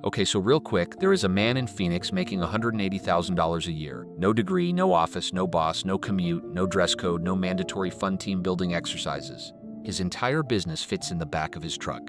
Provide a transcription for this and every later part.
Okay, so real quick, there is a man in Phoenix making $180,000 a year. No degree, no office, no boss, no commute, no dress code, no mandatory fun team building exercises. His entire business fits in the back of his truck.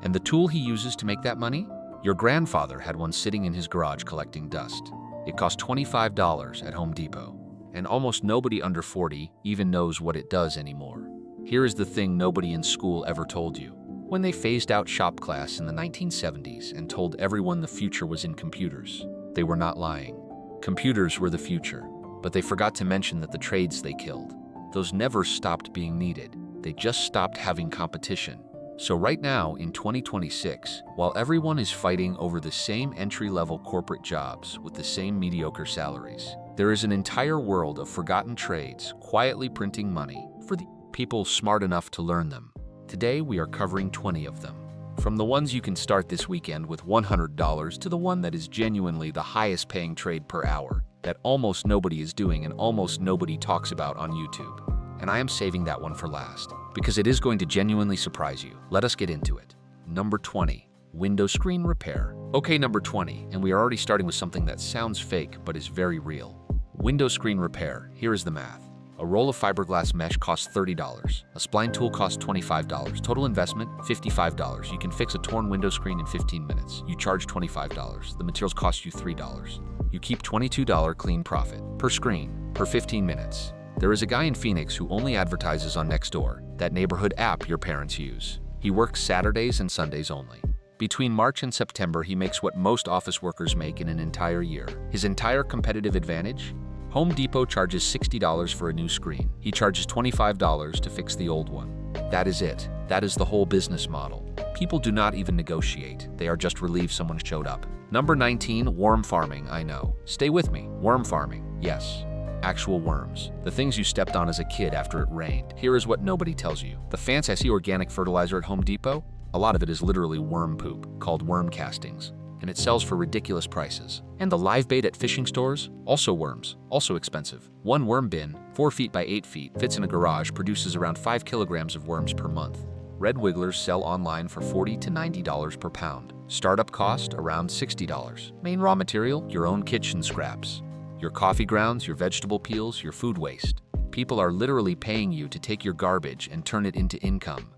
And the tool he uses to make that money? Your grandfather had one sitting in his garage collecting dust. It cost $25 at Home Depot. And almost nobody under 40 even knows what it does anymore. Here is the thing nobody in school ever told you. When they phased out shop class in the 1970s and told everyone the future was in computers, they were not lying. Computers were the future, but they forgot to mention that the trades they killed, those never stopped being needed. They just stopped having competition. So right now, in 2026, while everyone is fighting over the same entry-level corporate jobs with the same mediocre salaries, there is an entire world of forgotten trades quietly printing money for the people smart enough to learn them. Today, we are covering 20 of them. From the ones you can start this weekend with $100 to the one that is genuinely the highest paying trade per hour that almost nobody is doing and almost nobody talks about on YouTube. And I am saving that one for last, because it is going to genuinely surprise you. Let us get into it. Number 20, window screen repair. Okay, number 20, and we are already starting with something that sounds fake but is very real. Window screen repair, here is the math. A roll of fiberglass mesh costs $30. A spline tool costs $25. Total investment, $55. You can fix a torn window screen in 15 minutes. You charge $25. The materials cost you $3. You keep $22 clean profit per screen, per 15 minutes. There is a guy in Phoenix who only advertises on Nextdoor, that neighborhood app your parents use. He works Saturdays and Sundays only. Between March and September, he makes what most office workers make in an entire year. His entire competitive advantage? Home Depot charges $60 for a new screen. He charges $25 to fix the old one. That is it. That is the whole business model. People do not even negotiate. They are just relieved someone showed up. Number 19, worm farming. I know. Stay with me. Worm farming. Yes. Actual worms. The things you stepped on as a kid after it rained. Here is what nobody tells you. The fancy organic fertilizer at Home Depot? A lot of it is literally worm poop, called worm castings. And it sells for ridiculous prices. And the live bait at fishing stores? Also worms, also expensive. One worm bin, 4 feet by 8 feet, fits in a garage, produces around 5 kilograms of worms per month. Red wigglers sell online for $40 to $90 per pound. Startup cost, around $60. Main raw material, your own kitchen scraps. Your coffee grounds, your vegetable peels, your food waste. People are literally paying you to take your garbage and turn it into income.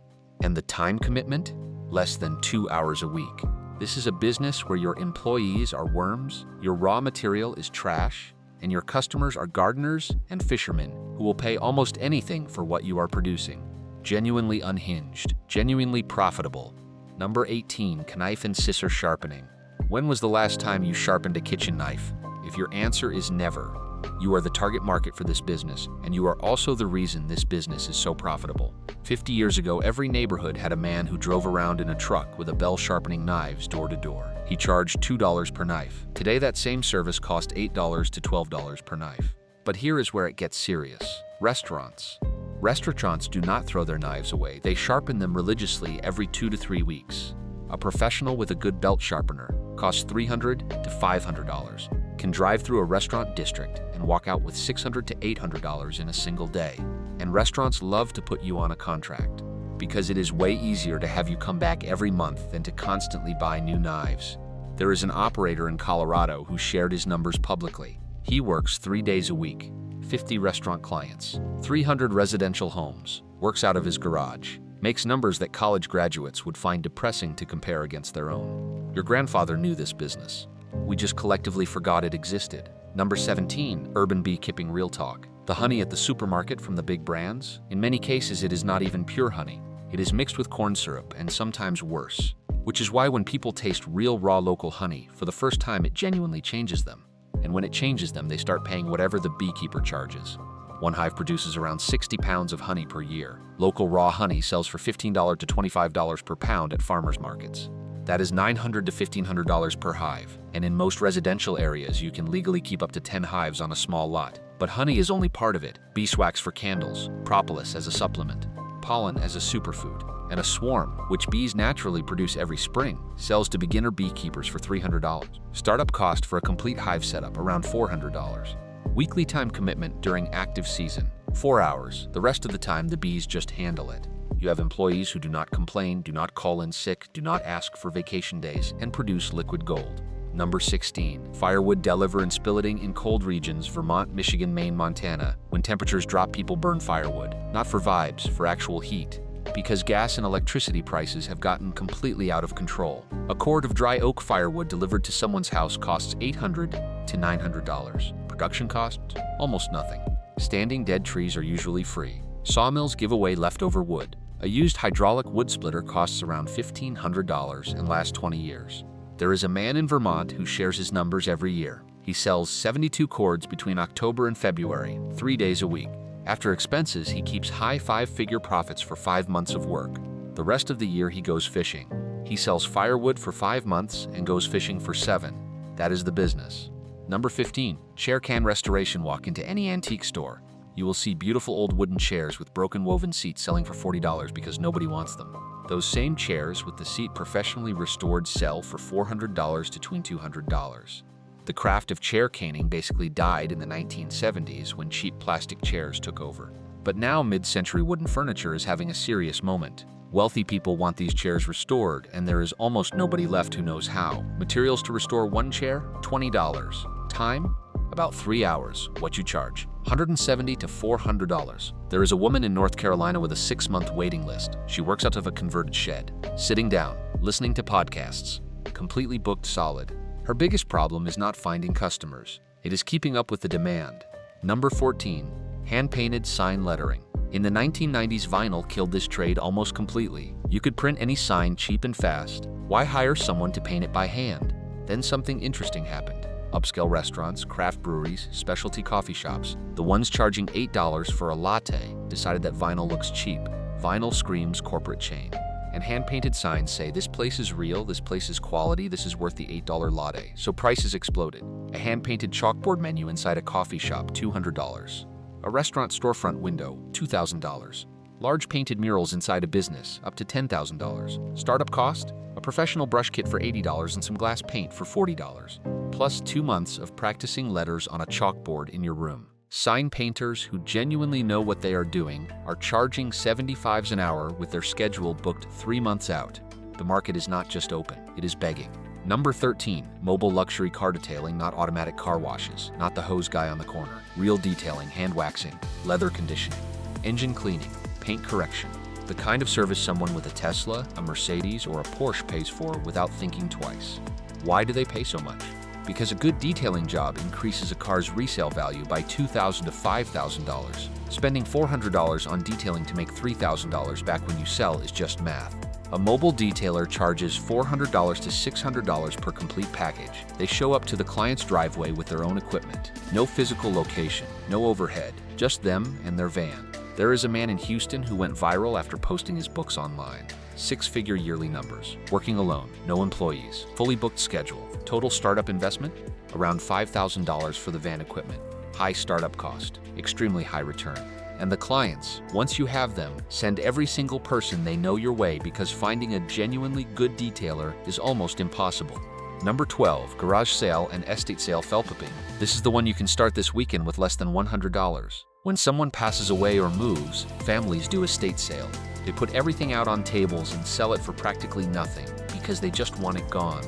And the time commitment? Less than 2 hours a week. This is a business where your employees are worms, your raw material is trash, and your customers are gardeners and fishermen who will pay almost anything for what you are producing. Genuinely unhinged, genuinely profitable. Number 18, knife and scissor sharpening. When was the last time you sharpened a kitchen knife? If your answer is never, you are the target market for this business, and you are also the reason this business is so profitable. 50 years ago, every neighborhood had a man who drove around in a truck with a bell sharpening knives door to door. He charged $2 per knife. Today, that same service costs $8 to $12 per knife. But here is where it gets serious. Restaurants. Restaurants do not throw their knives away. They sharpen them religiously every 2 to 3 weeks. A professional with a good belt sharpener costs $300 to $500. Can drive through a restaurant district and walk out with $600 to $800 in a single day. And restaurants love to put you on a contract because it is way easier to have you come back every month than to constantly buy new knives. There is an operator in Colorado who shared his numbers publicly. He works 3 days a week, 50 restaurant clients, 300 residential homes, works out of his garage, makes numbers that college graduates would find depressing to compare against their own. Your grandfather knew this business. We just collectively forgot it existed. Number 17, urban beekeeping real talk. The honey at the supermarket from the big brands? In many cases, it is not even pure honey. It is mixed with corn syrup and sometimes worse. Which is why when people taste real raw local honey, for the first time it genuinely changes them. And when it changes them, they start paying whatever the beekeeper charges. One hive produces around 60 pounds of honey per year. Local raw honey sells for $15 to $25 per pound at farmers markets. That is $900 to $1,500 per hive, and in most residential areas you can legally keep up to 10 hives on a small lot. But honey is only part of it. Beeswax for candles, propolis as a supplement, pollen as a superfood, and a swarm, which bees naturally produce every spring, sells to beginner beekeepers for $300. Startup cost for a complete hive setup around $400. Weekly time commitment during active season, 4 hours. The rest of the time the bees just handle it. You have employees who do not complain, do not call in sick, do not ask for vacation days, and produce liquid gold. Number 16. Firewood deliver and spilleting in cold regions, Vermont, Michigan, Maine, Montana. When temperatures drop, people burn firewood. Not for vibes, for actual heat. Because gas and electricity prices have gotten completely out of control. A cord of dry oak firewood delivered to someone's house costs $800 to $900. Production costs? Almost nothing. Standing dead trees are usually free. Sawmills give away leftover wood. A used hydraulic wood splitter costs around $1,500 and lasts 20 years. There is a man in Vermont who shares his numbers every year. He sells 72 cords between October and February, 3 days a week. After expenses, he keeps high 5-figure profits for 5 months of work. The rest of the year he goes fishing. He sells firewood for 5 months and goes fishing for 7. That is the business. Number 15. Chair can restoration. Walk into any antique store. You will see beautiful old wooden chairs with broken woven seats selling for $40 because nobody wants them. Those same chairs with the seat professionally restored sell for $400 to $200. The craft of chair caning basically died in the 1970s when cheap plastic chairs took over. But now mid-century wooden furniture is having a serious moment. Wealthy people want these chairs restored, and there is almost nobody left who knows how. Materials to restore one chair? $20. Time? About 3 hours. What you charge? $170 to $400. There is a woman in North Carolina with a 6-month waiting list. She works out of a converted shed, sitting down, listening to podcasts, completely booked solid. Her biggest problem is not finding customers. It is keeping up with the demand. Number 14. Hand-painted sign lettering. In the 1990s, vinyl killed this trade almost completely. You could print any sign cheap and fast. Why hire someone to paint it by hand? Then something interesting happened. Upscale restaurants, craft breweries, specialty coffee shops, the ones charging $8 for a latte, decided that vinyl looks cheap. Vinyl screams corporate chain. And hand-painted signs say, this place is real, this place is quality, this is worth the $8 latte. So prices exploded. A hand-painted chalkboard menu inside a coffee shop, $200. A restaurant storefront window, $2,000. Large painted murals inside a business, up to $10,000. Startup cost? A professional brush kit for $80 and some glass paint for $40. Plus 2 months of practicing letters on a chalkboard in your room. Sign painters who genuinely know what they are doing are charging $75 an hour with their schedule booked 3 months out. The market is not just open, it is begging. Number 13. Mobile luxury car detailing, not automatic car washes, not the hose guy on the corner. Real detailing, hand waxing, leather conditioning, engine cleaning, paint correction. The kind of service someone with a Tesla, a Mercedes, or a Porsche pays for without thinking twice. Why do they pay so much? Because a good detailing job increases a car's resale value by $2,000 to $5,000. Spending $400 on detailing to make $3,000 back when you sell is just math. A mobile detailer charges $400 to $600 per complete package. They show up to the client's driveway with their own equipment. No physical location, no overhead, just them and their van. There is a man in Houston who went viral after posting his books online. 6-figure yearly numbers. Working alone, no employees, fully booked schedule. Total startup investment? Around $5,000 for the van equipment. High startup cost, extremely high return. And the clients, once you have them, send every single person they know your way because finding a genuinely good detailer is almost impossible. Number 12. Garage sale and estate sale felpaping. This is the one you can start this weekend with less than $100. When someone passes away or moves, families do estate sale. They put everything out on tables and sell it for practically nothing because they just want it gone.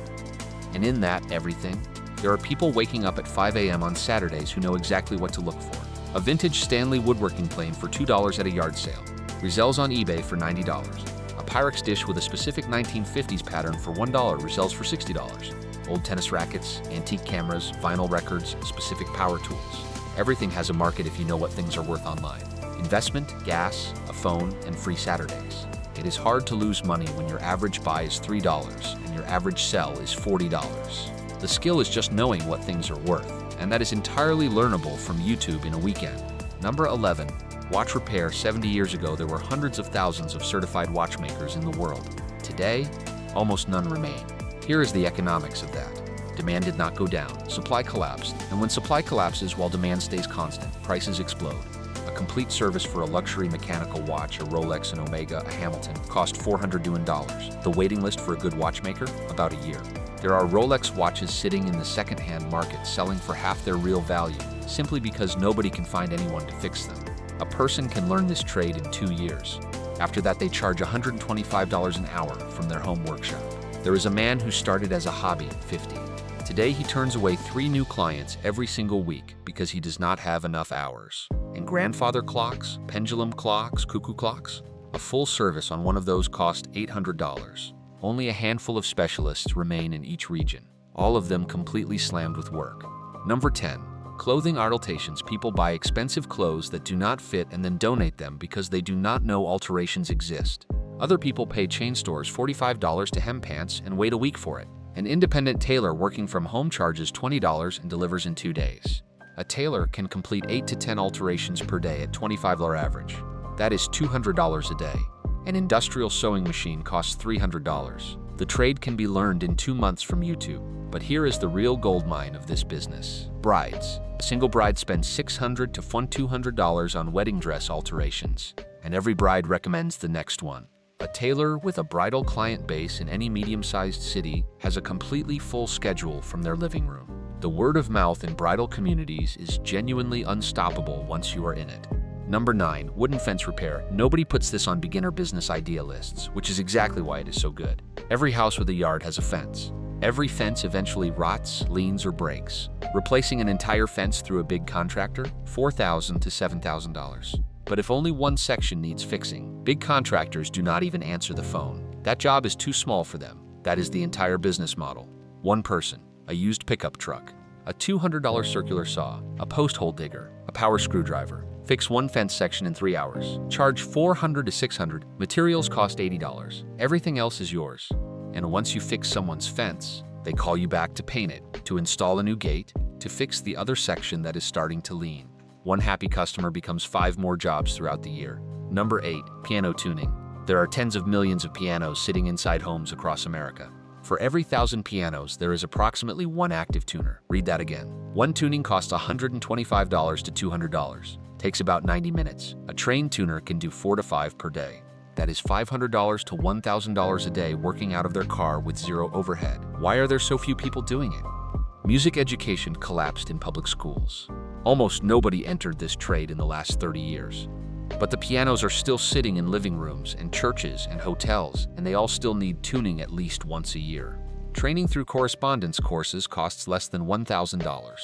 And in that everything, there are people waking up at 5 a.m. on Saturdays who know exactly what to look for. A vintage Stanley woodworking plane for $2 at a yard sale. Resells on eBay for $90. A Pyrex dish with a specific 1950s pattern for $1 resells for $60. Old tennis rackets, antique cameras, vinyl records, specific power tools. Everything has a market if you know what things are worth online. Investment, gas, a phone, and free Saturdays. It is hard to lose money when your average buy is $3 and your average sell is $40. The skill is just knowing what things are worth, and that is entirely learnable from YouTube in a weekend. Number 11. Watch repair. 70 years ago, there were hundreds of thousands of certified watchmakers in the world. Today, almost none remain. Here is the economics of that. Demand did not go down, supply collapsed, and when supply collapses while demand stays constant, prices explode. A complete service for a luxury mechanical watch, a Rolex, an Omega, a Hamilton, cost $400 US. The waiting list for a good watchmaker? About a year. There are Rolex watches sitting in the second-hand market selling for half their real value, simply because nobody can find anyone to fix them. A person can learn this trade in 2 years. After that, they charge $125 an hour from their home workshop. There is a man who started as a hobby at 50. Today, he turns away 3 new clients every single week because he does not have enough hours. And grandfather clocks, pendulum clocks, cuckoo clocks? A full service on one of those cost $800. Only a handful of specialists remain in each region, all of them completely slammed with work. Number 10. Clothing alterations. People buy expensive clothes that do not fit and then donate them because they do not know alterations exist. Other people pay chain stores $45 to hem pants and wait a week for it. An independent tailor working from home charges $20 and delivers in 2 days. A tailor can complete 8 to 10 alterations per day at $25 average. That is $200 a day. An industrial sewing machine costs $300. The trade can be learned in 2 months from YouTube. But here is the real goldmine of this business. Brides. A single bride spends $600 to $200 on wedding dress alterations, and every bride recommends the next one. A tailor with a bridal client base in any medium-sized city has a completely full schedule from their living room. The word of mouth in bridal communities is genuinely unstoppable once you are in it. Number 9. Wooden fence repair. Nobody puts this on beginner business idea lists, which is exactly why it is so good. Every house with a yard has a fence. Every fence eventually rots, leans, or breaks. Replacing an entire fence through a big contractor? $4,000 to $7,000. But if only one section needs fixing, big contractors do not even answer the phone. That job is too small for them. That is the entire business model. One person, a used pickup truck, a $200 circular saw, a post hole digger, a power screwdriver. Fix one fence section in 3 hours. Charge $400 to $600. Materials cost $80. Everything else is yours. And once you fix someone's fence, they call you back to paint it, to install a new gate, to fix the other section that is starting to lean. One happy customer becomes 5 more jobs throughout the year. Number 8. Piano tuning. There are tens of millions of pianos sitting inside homes across America. For every 1,000 pianos, there is approximately 1 active tuner. Read that again. One tuning costs $125 to $200. Takes about 90 minutes. A trained tuner can do 4 to 5 per day. That is $500 to $1,000 a day working out of their car with 0 overhead. Why are there so few people doing it? Music education collapsed in public schools. Almost nobody entered this trade in the last 30 years. But the pianos are still sitting in living rooms and churches and hotels, and they all still need tuning at least once a year. Training through correspondence courses costs less than $1,000.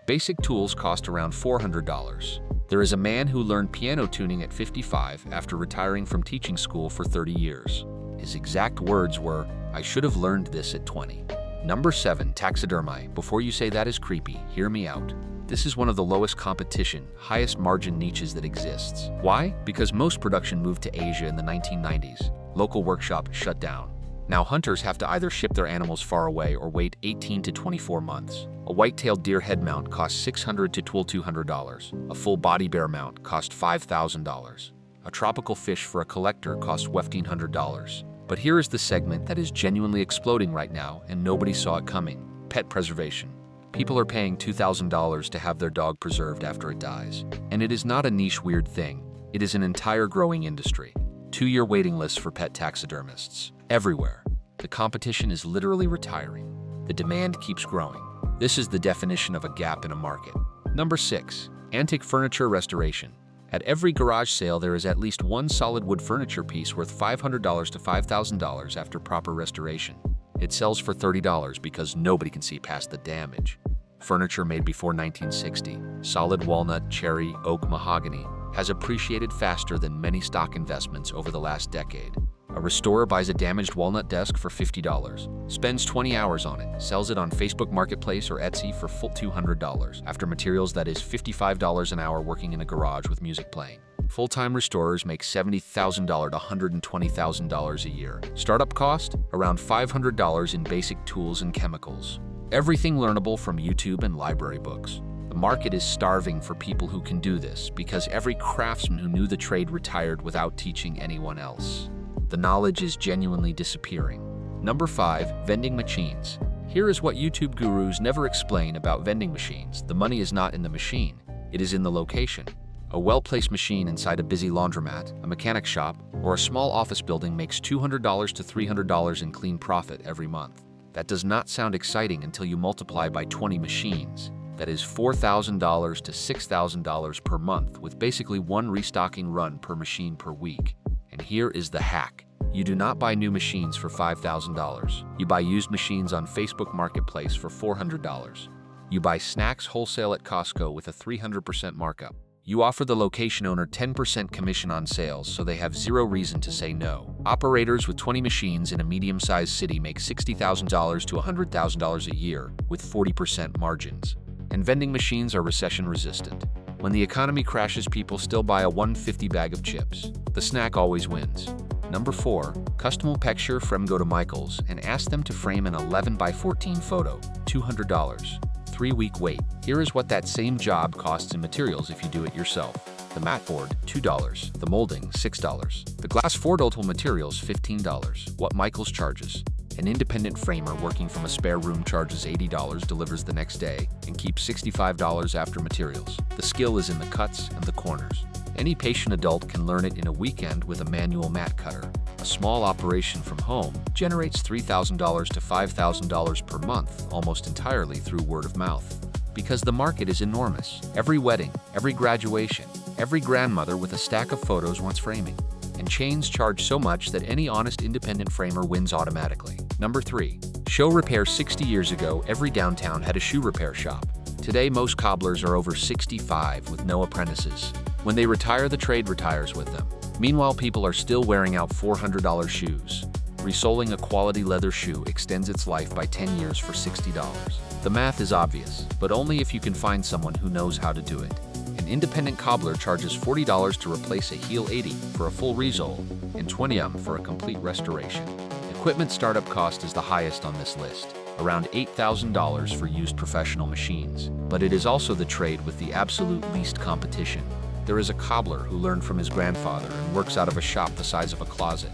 Basic tools cost around $400. There is a man who learned piano tuning at 55 after retiring from teaching school for 30 years. His exact words were, "I should have learned this at 20. Number 7. Taxidermy. Before you say that is creepy, hear me out. This is one of the lowest competition, highest margin niches that exists. Why? Because most production moved to Asia in the 1990s. Local workshops shut down. Now hunters have to either ship their animals far away or wait 18 to 24 months. A white-tailed deer head mount costs $600 to $200. A full body bear mount costs $5,000. A tropical fish for a collector costs $1,500. But here is the segment that is genuinely exploding right now and nobody saw it coming. Pet preservation. People are paying $2,000 to have their dog preserved after it dies. And it is not a niche weird thing. It is an entire growing industry. 2-year waiting lists for pet taxidermists. Everywhere. The competition is literally retiring. The demand keeps growing. This is the definition of a gap in a market. Number 6. Antique furniture restoration. At every garage sale, there is at least one solid wood furniture piece worth $500 to $5,000 after proper restoration. It sells for $30 because nobody can see past the damage. Furniture made before 1960, solid walnut, cherry, oak, mahogany, has appreciated faster than many stock investments over the last decade. A restorer buys a damaged walnut desk for $50, spends 20 hours on it, sells it on Facebook Marketplace or Etsy for full $200, after materials that is $55 an hour working in a garage with music playing. Full-time restorers make $70,000 to $120,000 a year. Startup cost? Around $500 in basic tools and chemicals. Everything learnable from YouTube and library books. The market is starving for people who can do this because every craftsman who knew the trade retired without teaching anyone else. The knowledge is genuinely disappearing. Number 5. Vending machines. Here is what YouTube gurus never explain about vending machines. The money is not in the machine, it is in the location. A well-placed machine inside a busy laundromat, a mechanic shop, or a small office building makes $200 to $300 in clean profit every month. That does not sound exciting until you multiply by 20 machines. That is $4,000 to $6,000 per month, with basically one restocking run per machine per week. And And here is the hack. You do not buy new machines for $5,000. You buy used machines on Facebook Marketplace for $400. You buy snacks wholesale at Costco with a 300% markup. You offer the location owner 10% commission on sales, so they have zero reason to say no. Operators with 20 machines in a medium-sized city make $60,000 to $100,000 a year with 40% margins. And vending machines are recession-resistant. When the economy crashes, people still buy a $1.50 bag of chips. The snack always wins. Number 4. Custom picture frame. Go to Michael's and ask them to frame an 11 by 14 photo. $200. 3-week wait. Here is what that same job costs in materials if you do it yourself. The mat board, $2. The molding, $6. The glass total materials, $15. What Michael's charges. An independent framer working from a spare room charges $80, delivers the next day, and keeps $65 after materials. The skill is in the cuts and the corners. Any patient adult can learn it in a weekend with a manual mat cutter. A small operation from home generates $3,000 to $5,000 per month, almost entirely through word of mouth. Because the market is enormous. Every wedding, every graduation, every grandmother with a stack of photos wants framing. And chains charge so much that any honest independent framer wins automatically. Number 3. Shoe repair. 60 years ago, every downtown had a shoe repair shop. Today, most cobblers are over 65 with no apprentices. When they retire, the trade retires with them. Meanwhile, people are still wearing out $400 shoes. Resoling a quality leather shoe extends its life by 10 years for $60. The math is obvious, but only if you can find someone who knows how to do it. An independent cobbler charges $40 to replace a heel, $80 for a full resole, and $20 for a complete restoration. Equipment startup cost is the highest on this list, around $8,000 for used professional machines, but it is also the trade with the absolute least competition. There is a cobbler who learned from his grandfather and works out of a shop the size of a closet.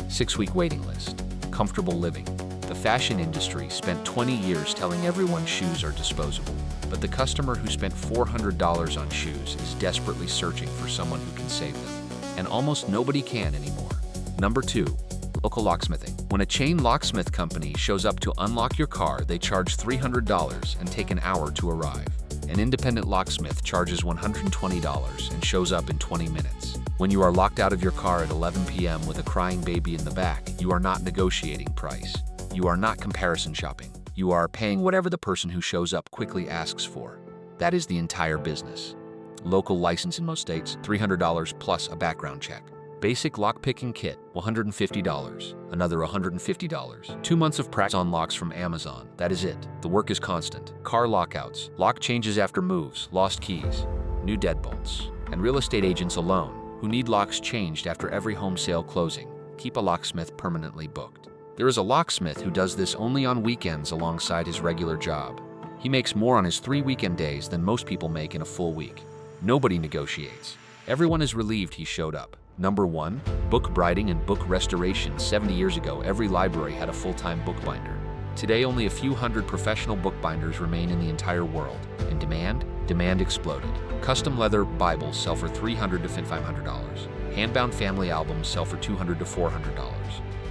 6-week waiting list. Comfortable living. The fashion industry spent 20 years telling everyone shoes are disposable, but the customer who spent $400 on shoes is desperately searching for someone who can save them. And almost nobody can anymore. Number 2. Local locksmithing. When a chain locksmith company shows up to unlock your car, they charge $300 and take an hour to arrive. An independent locksmith charges $120 and shows up in 20 minutes. When you are locked out of your car at 11 p.m. with a crying baby in the back, you are not negotiating price. You are not comparison shopping. You are paying whatever the person who shows up quickly asks for. That is the entire business. Local license in most states, $300 plus a background check. Basic lockpicking kit, $150. Another $150. 2 months of practice on locks from Amazon. That is it. The work is constant. Car lockouts, lock changes after moves, lost keys, new deadbolts. And real estate agents alone, who need locks changed after every home sale closing, keep a locksmith permanently booked. There is a locksmith who does this only on weekends alongside his regular job. He makes more on his 3 weekend days than most people make in a full week. Nobody negotiates. Everyone is relieved he showed up. Number 1. Book binding and book restoration. 70 years ago, every library had a full-time bookbinder. Today, only a few hundred professional bookbinders remain in the entire world. And demand exploded. Custom leather Bibles sell for $300 to $500. Handbound family albums sell for $200 to $400.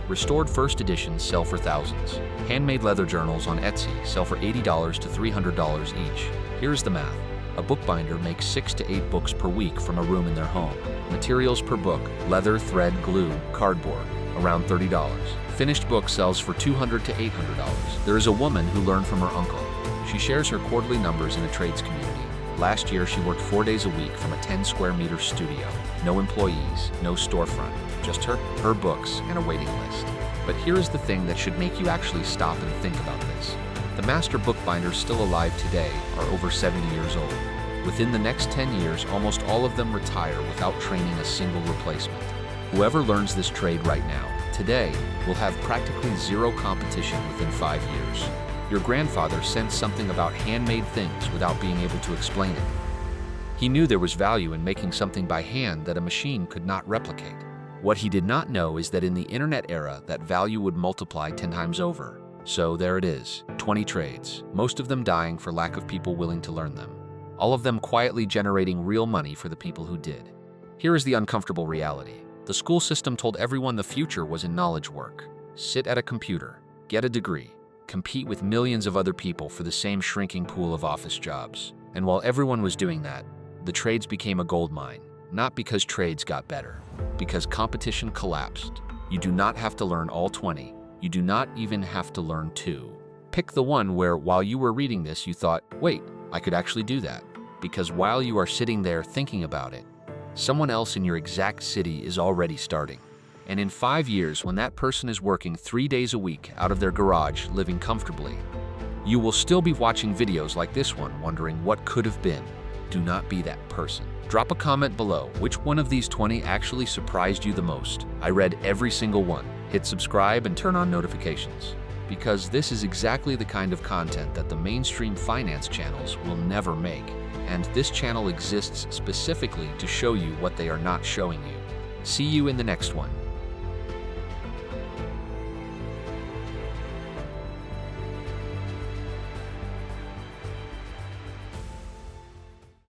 Restored first editions sell for thousands. Handmade leather journals on Etsy sell for $80 to $300 each. Here's the math. A bookbinder makes 6 to 8 books per week from a room in their home. Materials per book: leather, thread, glue, cardboard, around $30. Finished book sells for $200 to $800. There is a woman who learned from her uncle. She shares her quarterly numbers in a trades community. Last year, she worked 4 days a week from a 10 square meter studio. No employees, no storefront, just her books, and a waiting list. But here is the thing that should make you actually stop and think about this. The master bookbinders still alive today are over 70 years old. Within the next 10 years, almost all of them retire without training a single replacement. Whoever learns this trade right now, today, will have practically zero competition within 5 years. Your grandfather sensed something about handmade things without being able to explain it. He knew there was value in making something by hand that a machine could not replicate. What he did not know is that in the internet era, that value would multiply 10 times over. So there it is, 20 trades, most of them dying for lack of people willing to learn them. All of them quietly generating real money for the people who did. Here is the uncomfortable reality. The school system told everyone the future was in knowledge work. Sit at a computer, get a degree, compete with millions of other people for the same shrinking pool of office jobs. And while everyone was doing that, the trades became a gold mine. Not because trades got better, because competition collapsed. You do not have to learn all 20. You do not even have to learn 2. Pick the one where, while you were reading this, you thought, wait, I could actually do that. Because while you are sitting there thinking about it, someone else in your exact city is already starting. And in 5 years, when that person is working 3 days a week out of their garage, living comfortably, you will still be watching videos like this one, wondering what could have been. Do not be that person. Drop a comment below. Which one of these 20 actually surprised you the most? I read every single one. Hit subscribe and turn on notifications, because this is exactly the kind of content that the mainstream finance channels will never make. And this channel exists specifically to show you what they are not showing you. See you in the next one.